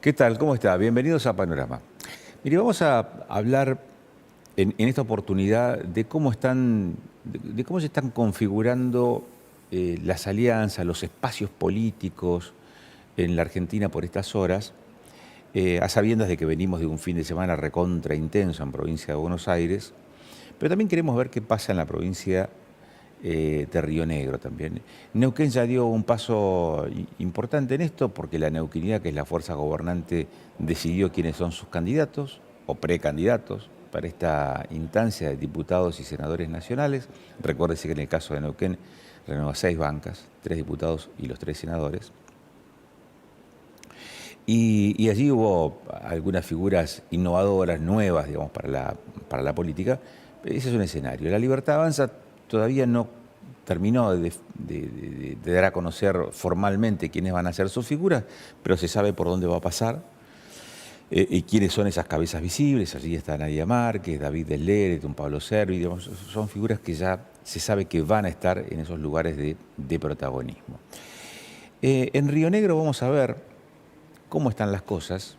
¿Qué tal? ¿Cómo está? Bienvenidos a Panorama. Mire, vamos a hablar en esta oportunidad de cómo de cómo se están configurando las alianzas, los espacios políticos en la Argentina por estas horas, a sabiendas de que venimos de un fin de semana recontra intenso en provincia de Buenos Aires, pero también queremos ver qué pasa en la provincia de Río Negro también. Neuquén ya dio un paso importante en esto porque la neuquinidad, que es la fuerza gobernante, decidió quiénes son sus candidatos o precandidatos para esta instancia de diputados y senadores nacionales. Recuérdese que en el caso de Neuquén renueva 6 bancas, 3 diputados y los 3 senadores. Y allí hubo algunas figuras innovadoras, nuevas, digamos, para la política. Ese es un escenario. La Libertad Avanza todavía no terminó de dar a conocer formalmente quiénes van a ser sus figuras, pero se sabe por dónde va a pasar y quiénes son esas cabezas visibles. Allí está Nadia Márquez, David Del Leret, un Pablo Servi, digamos, son figuras que ya se sabe que van a estar en esos lugares de protagonismo. En Río Negro vamos a ver cómo están las cosas,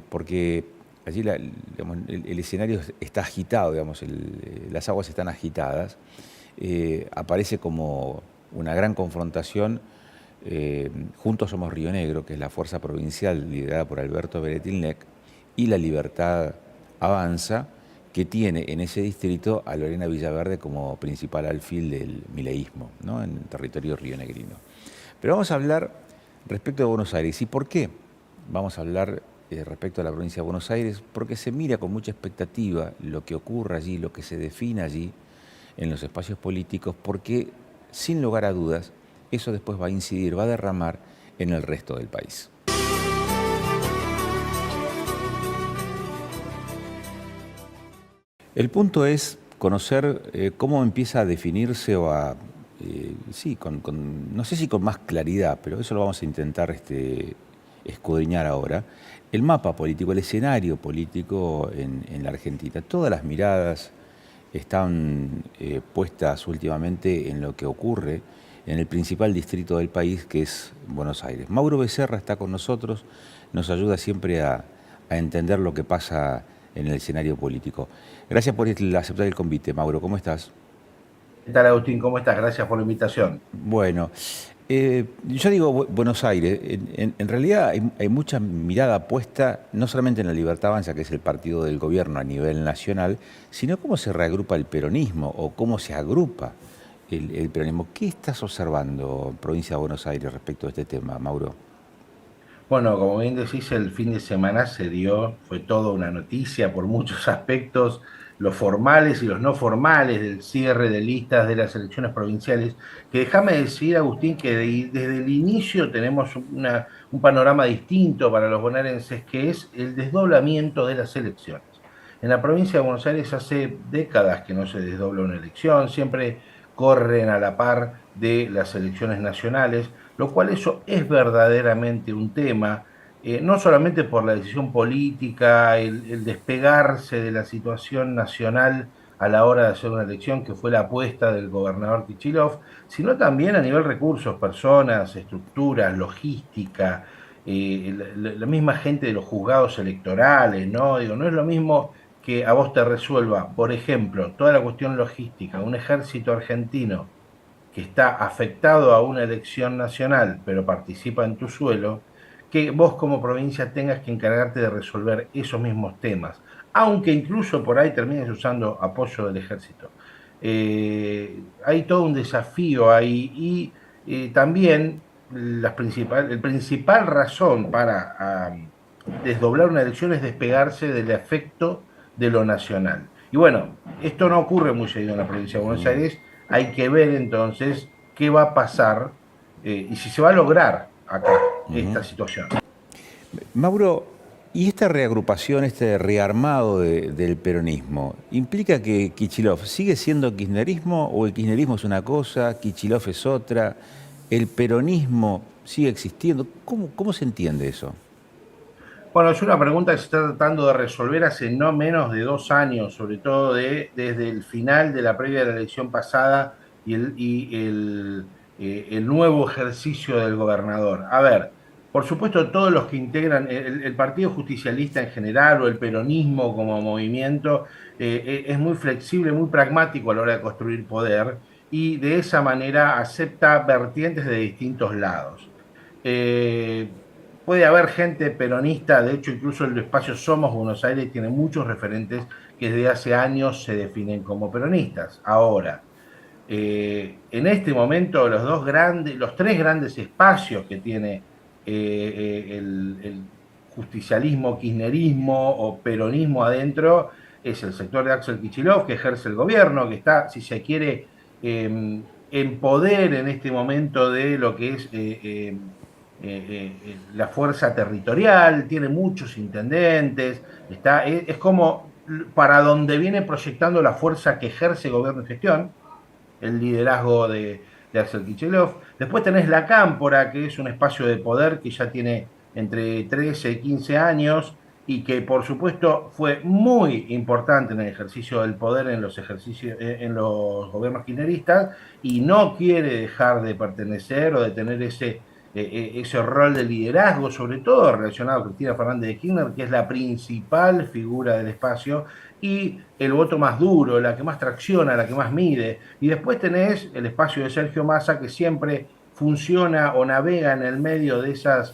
porque allí digamos, el escenario está agitado, digamos, las aguas están agitadas. Aparece como una gran confrontación. Juntos Somos Río Negro, que es la fuerza provincial liderada por Alberto Beretilnec, y La Libertad Avanza, que tiene en ese distrito a Lorena Villaverde como principal alfil del mileísmo, ¿no?, en territorio rionegrino. Pero vamos a hablar respecto de Buenos Aires. ¿Y por qué vamos a hablar respecto a la provincia de Buenos Aires? Porque se mira con mucha expectativa lo que ocurre allí, lo que se define allí en los espacios políticos, porque sin lugar a dudas eso después va a incidir, va a derramar en el resto del país. El punto es conocer cómo empieza a definirse o a, sí, no sé si con más claridad, pero eso lo vamos a intentar escudriñar ahora, el mapa político, el escenario político en la Argentina. Todas las miradas están puestas últimamente en lo que ocurre en el principal distrito del país, que es Buenos Aires. Mauro Becerra está con nosotros, nos ayuda siempre a entender lo que pasa en el escenario político. Gracias por aceptar el convite, Mauro. ¿Cómo estás? ¿Qué tal, Agustín? ¿Cómo estás? Gracias por la invitación. Bueno, yo digo Buenos Aires. En realidad hay mucha mirada puesta no solamente en la Libertad Avanza, que es el partido del gobierno a nivel nacional, sino cómo se reagrupa el peronismo o cómo se agrupa el peronismo. ¿Qué estás observando en provincia de Buenos Aires respecto a este tema, Mauro? Bueno, como bien decís, el fin de semana fue toda una noticia por muchos aspectos, los formales y los no formales del cierre de listas de las elecciones provinciales, que déjame decir, Agustín, que desde el inicio tenemos un panorama distinto para los bonaerenses, que es el desdoblamiento de las elecciones. En la provincia de Buenos Aires hace décadas que no se desdobla una elección, siempre corren a la par de las elecciones nacionales, lo cual eso es verdaderamente un tema, no solamente por la decisión política, el despegarse de la situación nacional a la hora de hacer una elección, que fue la apuesta del gobernador Kichilov, sino también a nivel recursos, personas, estructuras, logística, la misma gente de los juzgados electorales, ¿no? Digo, no es lo mismo que a vos te resuelva, por ejemplo, toda la cuestión logística, un ejército argentino que está afectado a una elección nacional, pero participa en tu suelo, que vos como provincia tengas que encargarte de resolver esos mismos temas, aunque incluso por ahí termines usando apoyo del ejército. Hay todo un desafío ahí y también el principal razón para desdoblar una elección es despegarse del efecto de lo nacional. Y bueno, esto no ocurre muy seguido en la provincia de Buenos Aires. Hay que ver entonces qué va a pasar y si se va a lograr acá esta situación. Mauro, ¿y esta reagrupación, este rearmado del peronismo, implica que Kicillof sigue siendo kirchnerismo o el kirchnerismo es una cosa, Kicillof es otra, el peronismo sigue existiendo? ¿Cómo se entiende eso? Bueno, es una pregunta que se está tratando de resolver hace no menos de 2 años, sobre todo desde el final de la previa de la elección pasada y el nuevo ejercicio del gobernador. A ver, Por supuesto, todos los que integran el Partido Justicialista en general o el peronismo como movimiento es muy flexible, muy pragmático a la hora de construir poder y de esa manera acepta vertientes de distintos lados. Eh, Puede haber gente peronista, de hecho incluso el espacio Somos Buenos Aires tiene muchos referentes que desde hace años se definen como peronistas. Ahora, en este momento los tres grandes espacios que tiene el justicialismo, kirchnerismo o peronismo adentro es el sector de Axel Kicillof, que ejerce el gobierno, que está, si se quiere, en poder en este momento de lo que es la fuerza territorial, tiene muchos intendentes, es como para donde viene proyectando la fuerza que ejerce gobierno y gestión el liderazgo de Axel Kicillof. Después tenés la Cámpora, que es un espacio de poder que ya tiene entre 13 y 15 años y que por supuesto fue muy importante en el ejercicio del poder en los en los gobiernos kirchneristas y no quiere dejar de pertenecer o de tener ese rol de liderazgo, sobre todo relacionado a Cristina Fernández de Kirchner, que es la principal figura del espacio y el voto más duro, la que más tracciona, la que más mide. Y después tenés el espacio de Sergio Massa, que siempre funciona o navega en el medio de esas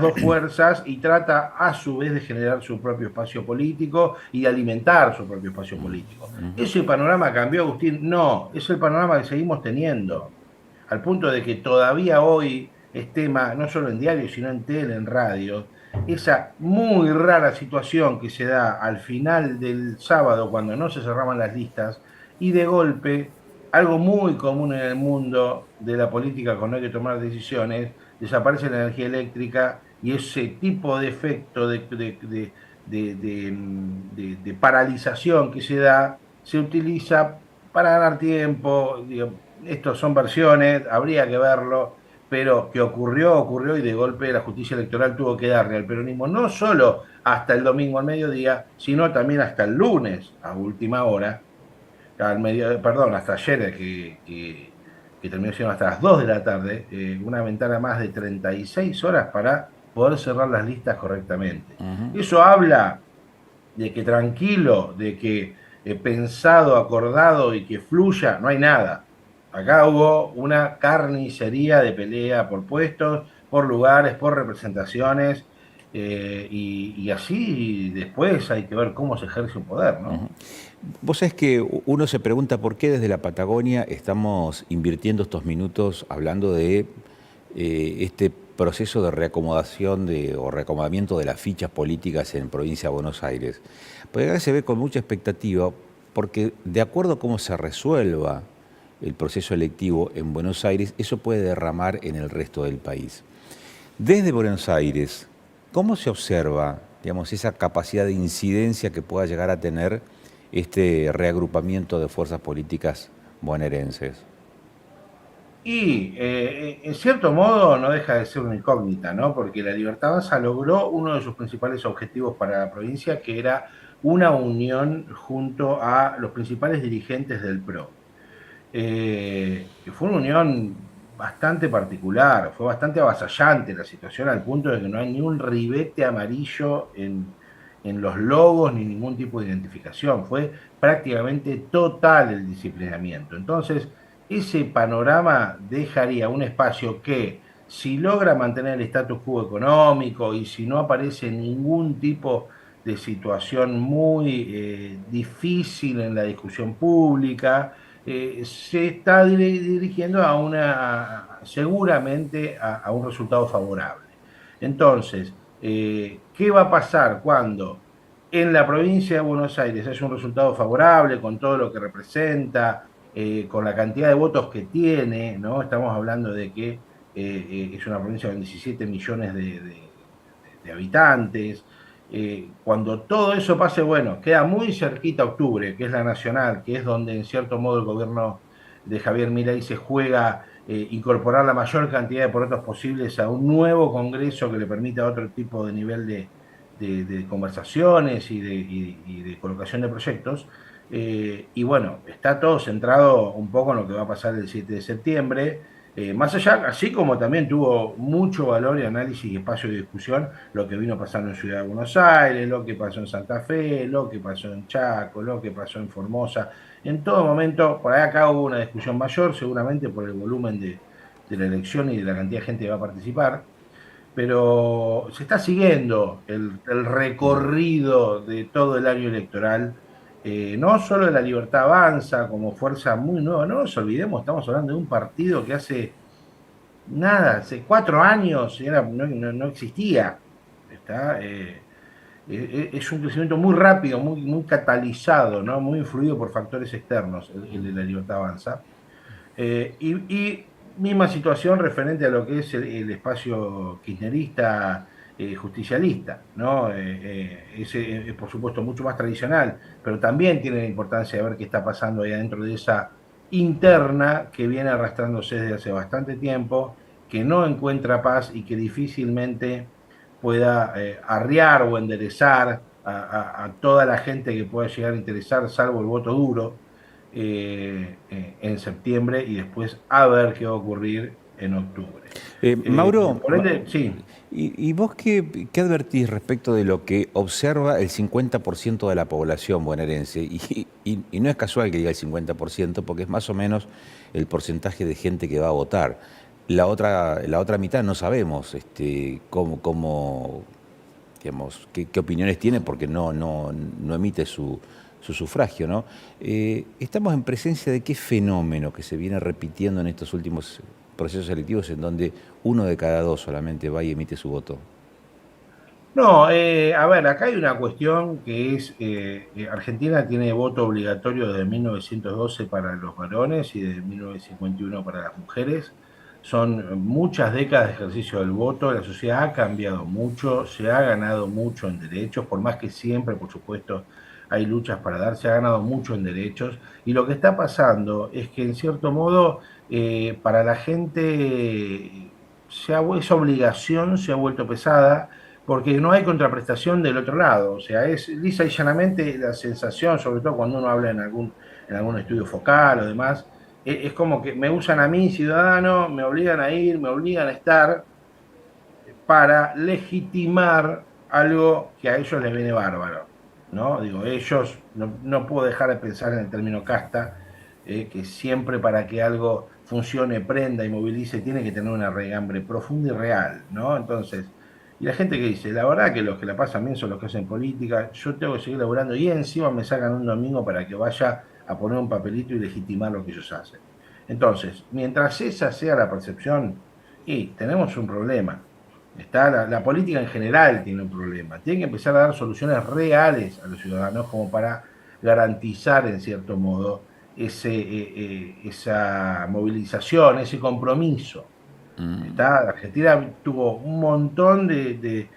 dos fuerzas y trata a su vez de generar su propio espacio político y de alimentar su propio espacio político. ¿Ese panorama cambió, Agustín? No, es el panorama que seguimos teniendo, al punto de que todavía hoy es tema, no solo en diarios, sino en tele, en radio, esa muy rara situación que se da al final del sábado cuando no se cerraban las listas y de golpe, algo muy común en el mundo de la política cuando hay que tomar decisiones, desaparece la energía eléctrica y ese tipo de efecto de paralización que se da se utiliza para ganar tiempo. Digo, estos son versiones, habría que verlo, pero que ocurrió, ocurrió y de golpe la justicia electoral tuvo que darle al peronismo no solo hasta el domingo al mediodía, sino también hasta el lunes a última hora, perdón, hasta ayer que terminó siendo hasta las 2 de la tarde, una ventana más de 36 horas para poder cerrar las listas correctamente. Eso habla de que tranquilo, de que pensado, acordado y que fluya, no hay nada. Acá hubo una carnicería de pelea por puestos, por lugares, por representaciones, y así después hay que ver cómo se ejerce un poder, ¿no? Vos sabés que uno se pregunta por qué desde la Patagonia estamos invirtiendo estos minutos hablando de este proceso de reacomodación o reacomodamiento de las fichas políticas en provincia de Buenos Aires. Porque acá se ve con mucha expectativa, porque de acuerdo a cómo se resuelva el proceso electivo en Buenos Aires, eso puede derramar en el resto del país. Desde Buenos Aires, ¿cómo se observa, digamos, esa capacidad de incidencia que pueda llegar a tener este reagrupamiento de fuerzas políticas bonaerenses? Y en cierto modo no deja de ser una incógnita, ¿no? Porque la Libertad Avanza logró uno de sus principales objetivos para la provincia, que era una unión junto a los principales dirigentes del PRO. Que fue una unión bastante particular, fue bastante avasallante la situación al punto de que no hay ni un ribete amarillo en los logos ni ningún tipo de identificación, fue prácticamente total el disciplinamiento. Entonces, ese panorama dejaría un espacio que, si logra mantener el status quo económico y si no aparece ningún tipo de situación muy difícil en la discusión pública, se está dirigiendo a seguramente a un resultado favorable. Entonces, ¿qué va a pasar cuando en la provincia de Buenos Aires haya un resultado favorable con todo lo que representa, con la cantidad de votos que tiene, ¿no? Estamos hablando de que es una provincia con 17 millones de habitantes. Cuando todo eso pase, bueno, queda muy cerquita octubre, que es la nacional, que es donde en cierto modo el gobierno de Javier Milei se juega incorporar la mayor cantidad de proyectos posibles a un nuevo Congreso que le permita otro tipo de nivel de conversaciones y de colocación de proyectos. Y bueno, está todo centrado un poco en lo que va a pasar el 7 de septiembre. Más allá, así como también tuvo mucho valor y análisis y espacio de discusión lo que vino pasando en Ciudad de Buenos Aires, lo que pasó en Santa Fe, lo que pasó en Chaco, lo que pasó en Formosa. En todo momento, por ahí acá hubo una discusión mayor, seguramente por el volumen de la elección y de la cantidad de gente que va a participar, pero se está siguiendo el Mm. recorrido de todo el año electoral, no solo de la Libertad Avanza como fuerza muy nueva, no nos olvidemos, estamos hablando de un partido que hace nada, hace 4 años no existía. Está, es un crecimiento muy rápido, muy catalizado, ¿no? Muy influido por factores externos, el de la Libertad Avanza. Y misma situación referente a lo que es el espacio kirchnerista, justicialista, ¿no? Ese es por supuesto mucho más tradicional, pero también tiene la importancia de ver qué está pasando ahí adentro de esa interna que viene arrastrándose desde hace bastante tiempo, que no encuentra paz y que difícilmente pueda arriar o enderezar a toda la gente que pueda llegar a interesar, salvo el voto duro en septiembre y después a ver qué va a ocurrir en octubre. Mauro, Por ende, sí. ¿y vos qué advertís respecto de lo que observa el 50% de la población bonaerense? Y no es casual que diga el 50%, porque es más o menos el porcentaje de gente que va a votar. La otra mitad no sabemos digamos, qué opiniones tiene, porque no emite su sufragio, ¿no? ¿Estamos en presencia de qué fenómeno que se viene repitiendo en estos últimos procesos electivos, en donde 1 de cada 2 solamente va y emite su voto? No, a ver, acá hay una cuestión que es, Argentina tiene voto obligatorio desde 1912 para los varones y desde 1951 para las mujeres. Son muchas décadas de ejercicio del voto, la sociedad ha cambiado mucho, se ha ganado mucho en derechos, por más que siempre, por supuesto, hay luchas para dar, se ha ganado mucho en derechos. Y lo que está pasando es que, en cierto modo, para la gente esa obligación se ha vuelto pesada porque no hay contraprestación del otro lado. O sea, es lisa y llanamente la sensación, sobre todo cuando uno habla en algún estudio focal o demás, es como que me usan a mí, ciudadano, me obligan a ir, me obligan a estar para legitimar algo que a ellos les viene bárbaro. ¿No? Digo, ellos, no puedo dejar de pensar en el término casta, que siempre para que algo funcione, prenda y movilice, tiene que tener una regambre profunda y real, ¿no? Entonces, y la gente que dice, la verdad que los que la pasan bien son los que hacen política, yo tengo que seguir laburando y encima me sacan un domingo para que vaya a poner un papelito y legitimar lo que ellos hacen. Entonces, mientras esa sea la percepción, y tenemos un problema. La política en general tiene un problema. Tiene que empezar a dar soluciones reales a los ciudadanos como para garantizar, en cierto modo, esa movilización, ese compromiso. Argentina tuvo un montón de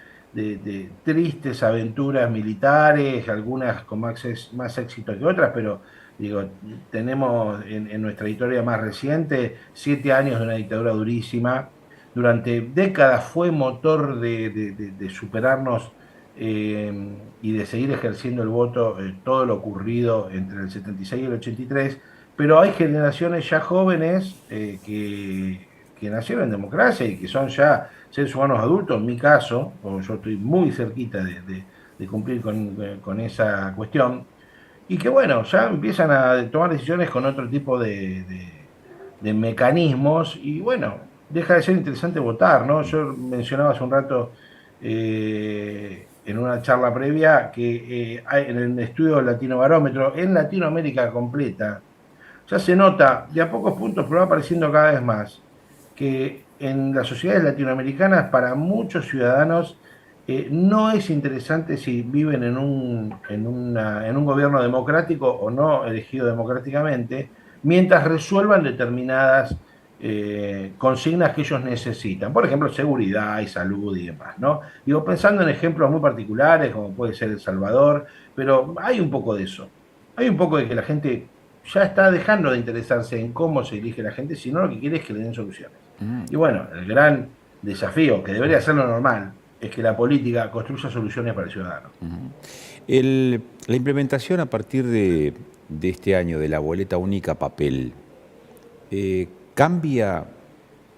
tristes aventuras militares, algunas con más éxito que otras, pero digo, tenemos en nuestra historia más reciente 7 años de una dictadura durísima. Durante décadas fue motor de superarnos y de seguir ejerciendo el voto, todo lo ocurrido entre el 76 y el 83, pero hay generaciones ya jóvenes que nacieron en democracia y que son ya seres humanos adultos, en mi caso, o yo estoy muy cerquita de cumplir con esa cuestión, y que bueno, ya empiezan a tomar decisiones con otro tipo de mecanismos, y bueno, deja de ser interesante votar, ¿no? Yo mencionaba hace un rato en una charla previa que en el estudio Latino Barómetro, en Latinoamérica completa, ya se nota de a pocos puntos, pero va apareciendo cada vez más, que en las sociedades latinoamericanas para muchos ciudadanos no es interesante si viven en un gobierno democrático o no elegido democráticamente, mientras resuelvan determinadas consignas que ellos necesitan, por ejemplo, seguridad y salud y demás, ¿no? Digo, pensando en ejemplos muy particulares, como puede ser El Salvador, pero hay un poco de eso. Hay un poco de que la gente ya está dejando de interesarse en cómo se elige la gente, sino lo que quiere es que le den soluciones. Y bueno, el gran desafío, que debería ser lo normal, es que la política construya soluciones para el ciudadano. La implementación a partir de este año de la boleta única papel, ¿cambia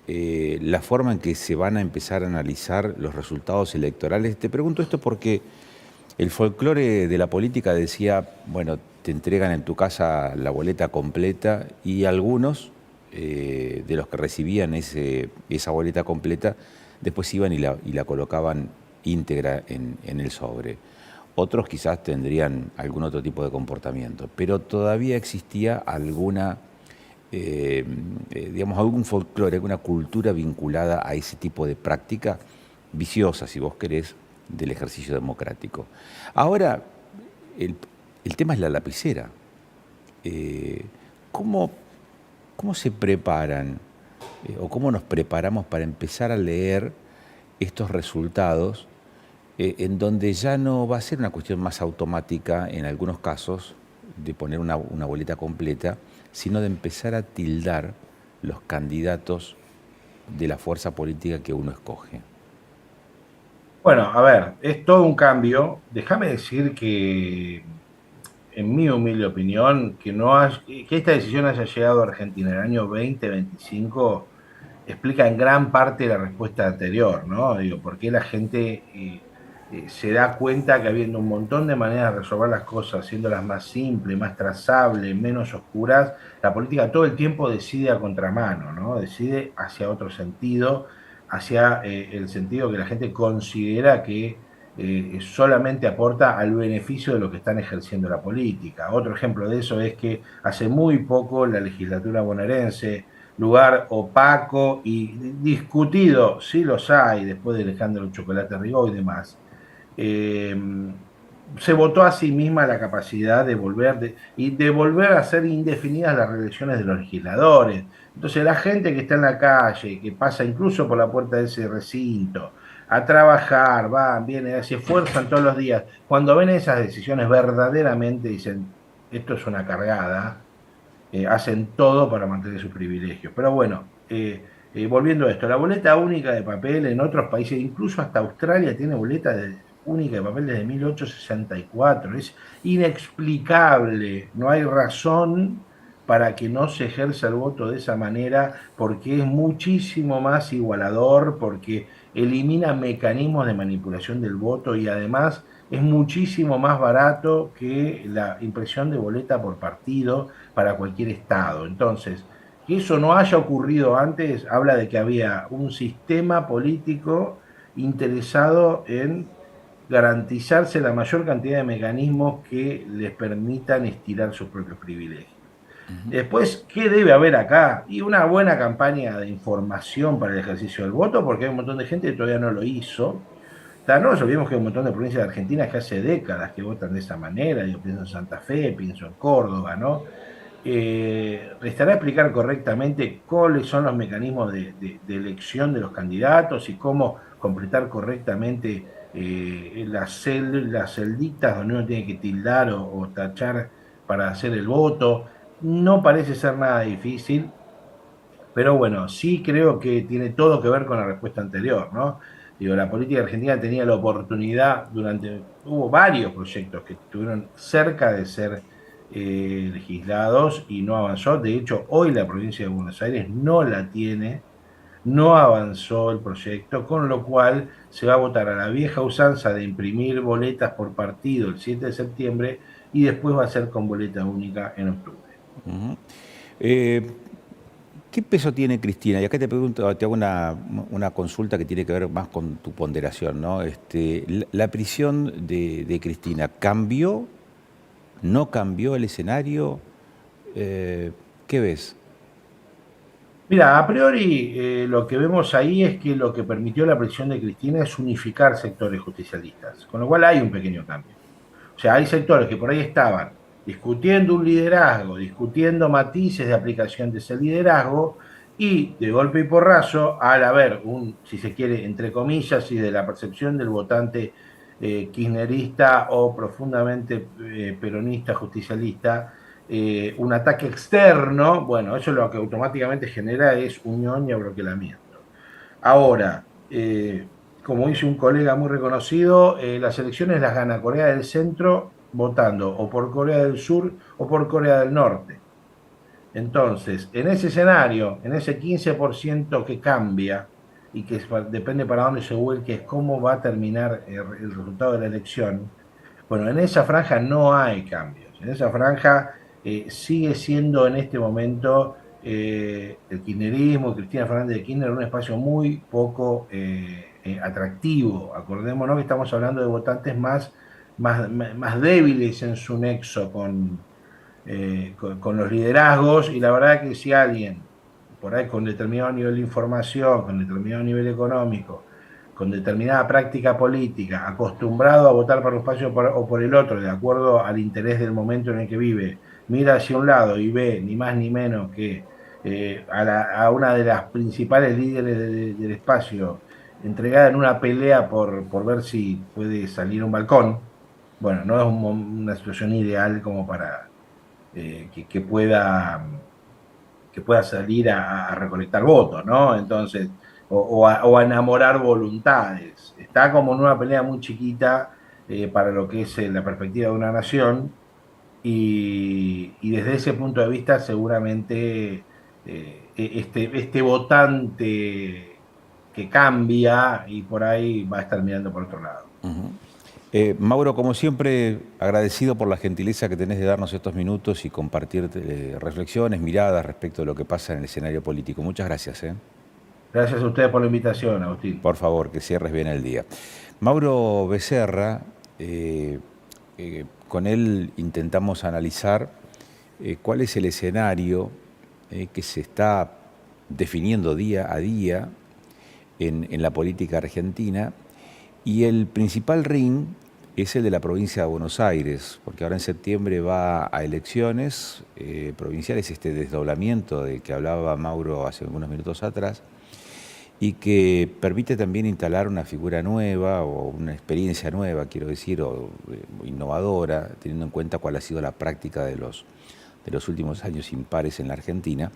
la forma en que se van a empezar a analizar los resultados electorales. Te pregunto esto porque el folclore de la política decía, bueno, te entregan en tu casa la boleta completa y algunos de los que recibían esa boleta completa después iban y la colocaban íntegra en el sobre. Otros quizás tendrían algún otro tipo de comportamiento, pero todavía existía alguna, digamos, algún folclore, alguna cultura vinculada a ese tipo de práctica viciosa, si vos querés, del ejercicio democrático. Ahora, el, el tema es la lapicera. Eh, ¿cómo, ¿Cómo se preparan o cómo nos preparamos para empezar a leer estos resultados en donde ya no va a ser una cuestión más automática en algunos casos de poner una boleta completa, sino de empezar a tildar los candidatos de la fuerza política que uno escoge? Bueno, a ver, es todo un cambio. Déjame decir que, en mi humilde opinión, que esta decisión haya llegado a Argentina en el año 2025 explica en gran parte la respuesta anterior, ¿no? Digo, por qué la gente se da cuenta que habiendo un montón de maneras de resolver las cosas, haciéndolas más simples, más trazables, menos oscuras, la política todo el tiempo decide a contramano, ¿no? Decide hacia otro sentido, hacia el sentido que la gente considera que solamente aporta al beneficio de lo que están ejerciendo la política. Otro ejemplo de eso es que hace muy poco la legislatura bonaerense, lugar opaco y discutido, sí los hay, después de Alejandro Chocolate Rigó y demás, eh, se votó a sí misma la capacidad de volver a ser indefinidas las reelecciones de los legisladores. Entonces la gente que está en la calle, que pasa incluso por la puerta de ese recinto, a trabajar, van, vienen, se esfuerzan todos los días, cuando ven esas decisiones verdaderamente dicen, esto es una cargada, hacen todo para mantener sus privilegios. Pero bueno, volviendo a esto, la boleta única de papel en otros países, incluso hasta Australia tiene única de papel desde 1864. Es inexplicable, no hay razón para que no se ejerza el voto de esa manera, porque es muchísimo más igualador, porque elimina mecanismos de manipulación del voto y además es muchísimo más barato que la impresión de boleta por partido para cualquier estado. Entonces, que eso no haya ocurrido antes habla de que había un sistema político interesado en garantizarse la mayor cantidad de mecanismos que les permitan estirar sus propios privilegios. Después, ¿qué debe haber acá? Y una buena campaña de información para el ejercicio del voto, porque hay un montón de gente que todavía no lo hizo. No nos olvidemos que hay un montón de provincias de Argentina que hace décadas que votan de esa manera. Yo pienso en Santa Fe, pienso en Córdoba, ¿no? Restará explicar correctamente cuáles son los mecanismos de elección de los candidatos y cómo completar correctamente las celditas donde uno tiene que tildar o tachar para hacer el voto. No parece ser nada difícil, pero bueno, sí creo que tiene todo que ver con la respuesta anterior, ¿no? Digo, la política argentina tenía la oportunidad hubo varios proyectos que estuvieron cerca de ser legislados y no avanzó. De hecho, hoy la provincia de Buenos Aires no la tiene, no avanzó el proyecto, con lo cual se va a votar a la vieja usanza de imprimir boletas por partido el 7 de septiembre y después va a ser con boleta única en octubre. Ujú. Eh, ¿Qué peso tiene Cristina? Y acá te pregunto, te hago una consulta que tiene que ver más con tu ponderación, ¿no? La prisión de Cristina, ¿cambió? ¿No cambió el escenario? ¿Qué ves? Mira, a priori lo que vemos ahí es que lo que permitió la presión de Cristina es unificar sectores justicialistas, con lo cual hay un pequeño cambio. O sea, hay sectores que por ahí estaban discutiendo un liderazgo, discutiendo matices de aplicación de ese liderazgo, y de golpe y porrazo, al haber si se quiere, entre comillas, y de la percepción del votante kirchnerista o profundamente peronista, justicialista, un ataque externo, bueno, eso lo que automáticamente genera es unión y abroquelamiento. Ahora, como dice un colega muy reconocido, las elecciones las gana Corea del Centro votando o por Corea del Sur o por Corea del Norte. Entonces, en ese escenario, en ese 15% que cambia y que depende para dónde se vuelque, es cómo va a terminar el resultado de la elección. Bueno, en esa franja no hay cambios. En esa franja sigue siendo en este momento el kirchnerismo, Cristina Fernández de Kirchner, un espacio muy poco atractivo. Acordémonos que estamos hablando de votantes más débiles en su nexo con los liderazgos, y la verdad que si alguien por ahí con determinado nivel de información, con determinado nivel económico, con determinada práctica política, acostumbrado a votar por un espacio o por el otro, de acuerdo al interés del momento en el que vive, mira hacia un lado y ve ni más ni menos que a una de las principales líderes del espacio entregada en una pelea por ver si puede salir a un balcón. Bueno, no es una situación ideal como para que pueda salir a recolectar votos, ¿no? Entonces, o a enamorar voluntades. Está como en una pelea muy chiquita para lo que es la perspectiva de una nación, y desde ese punto de vista seguramente este votante que cambia y por ahí va a estar mirando por otro lado. Mauro, como siempre, agradecido por la gentileza que tenés de darnos estos minutos y compartir reflexiones, miradas respecto de lo que pasa en el escenario político. Muchas gracias. Gracias a ustedes por la invitación, Agustín. Por favor, que cierres bien el día. Mauro Becerra, con él intentamos analizar cuál es el escenario que se está definiendo día a día en la política argentina, y el principal ring es el de la provincia de Buenos Aires, porque ahora en septiembre va a elecciones provinciales, este desdoblamiento del que hablaba Mauro hace unos minutos atrás, y que permite también instalar una figura nueva o una experiencia nueva, quiero decir, o innovadora, teniendo en cuenta cuál ha sido la práctica de los últimos años impares en la Argentina,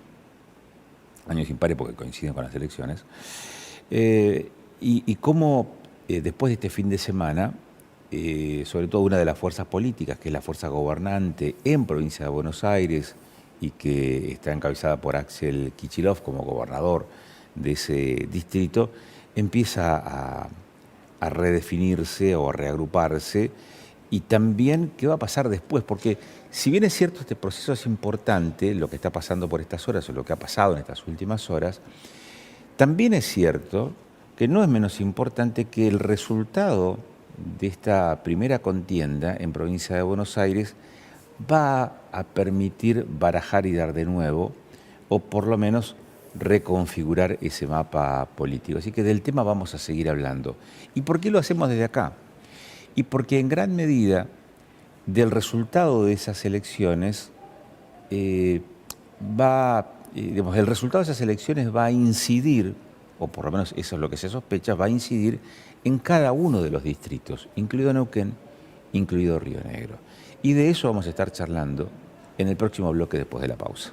años impares porque coinciden con las elecciones, y cómo después de este fin de semana, sobre todo una de las fuerzas políticas, que es la fuerza gobernante en provincia de Buenos Aires y que está encabezada por Axel Kicillof como gobernador de ese distrito, empieza a redefinirse o a reagruparse, y también qué va a pasar después, porque si bien es cierto este proceso es importante, lo que está pasando por estas horas o lo que ha pasado en estas últimas horas, también es cierto que no es menos importante que el resultado de esta primera contienda en provincia de Buenos Aires va a permitir barajar y dar de nuevo, o por lo menos reconfigurar ese mapa político. Así que del tema vamos a seguir hablando. ¿Y por qué lo hacemos desde acá? Y porque en gran medida del resultado de esas elecciones el resultado de esas elecciones va a incidir, o por lo menos eso es lo que se sospecha, va a incidir en cada uno de los distritos, incluido Neuquén, incluido Río Negro. Y de eso vamos a estar charlando en el próximo bloque después de la pausa.